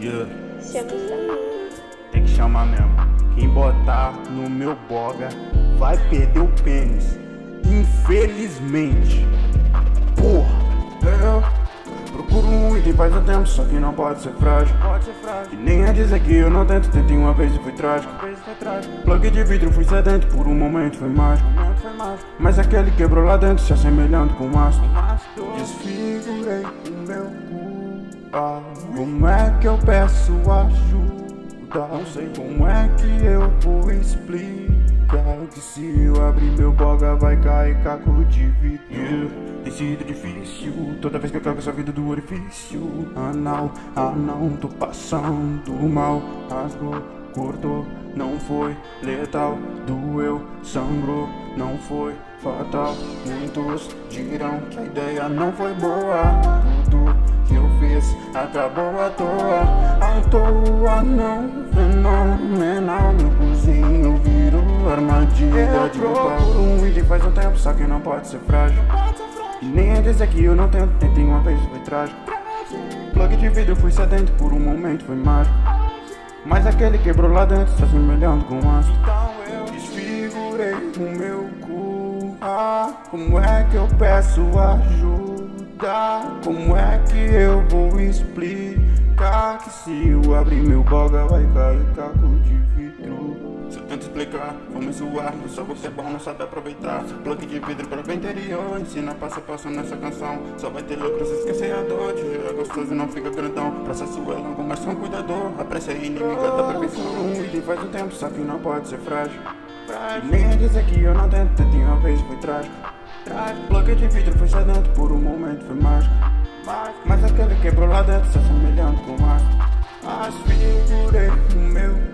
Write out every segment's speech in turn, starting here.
Yeah. Chama também. Tem que chamar mesmo. Quem botar no meu boga vai perder o pênis. Infelizmente. Porra. Eu procuro um item faz um tempo, só que não pode ser frágil. E nem a dizer que eu não tento. Tentei uma vez e foi trágico. Plug de vidro, fui sedento, por um momento foi mágico. Mas aquele quebrou lá dentro, se assemelhando com um astro. Desfigurei o meu cu. Como é que eu peço ajuda? Não sei como é que eu vou explicar que se eu abrir meu boga vai cair caco de vidro. Tem sido difícil toda vez que eu cago essa vida do orifício anal. Não, tô passando mal. Rasgou, cortou, não foi letal. Doeu, sangrou, não foi fatal. Muitos dirão que a ideia não foi boa. Tudo que eu fiz acabou à toa. À toa não, fenomenal. Meu cozinho virou armadilha de procuro um item faz um tempo, só que não pode ser frágil. E nem é dizer que eu não tento, tentei uma vez e foi trágico. Plug de vidro, fui sedento, por um momento foi mágico. Mas aquele quebrou lá dentro, se assemelhando com um astro. Então eu desfigurei o meu cu. Como é que eu peço ajuda? Como é que eu vou explicar que se eu abrir meu boga vai cair caco de vidro? Se eu tento explicar, vou me zoar, mas só você é bom, não sabe aproveitar. Plug de vidro para o interior, ensina passo a passo nessa canção. Só vai ter lucro se esquecer a dor, te é gostoso e não fica grandão. Processo é longo, mas com cuidador, a pressa é inimiga da perfeição. Um item faz um tempo, só que não pode ser frágil. E nem é dizer que eu não tento, tentei uma vez e foi trágico. Plug de vidro foi sedento, por um momento foi mágico. Mas aquele quebrou lá dentro, se assemelhando com o astro. Desfigurei o meu cu.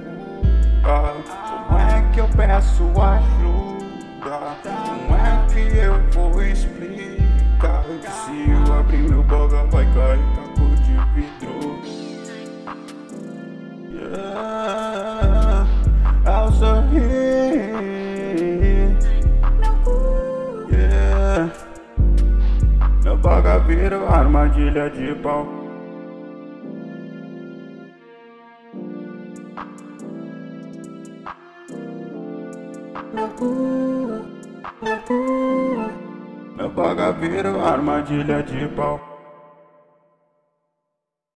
Como é que eu peço ajuda? Como é que eu vou explicar que se eu abrir meu boga vai cair caco de vidro? Yeah, ao sorrir, yeah, meu boga virou armadilha de pau. Meu boga virou armadilha de pau.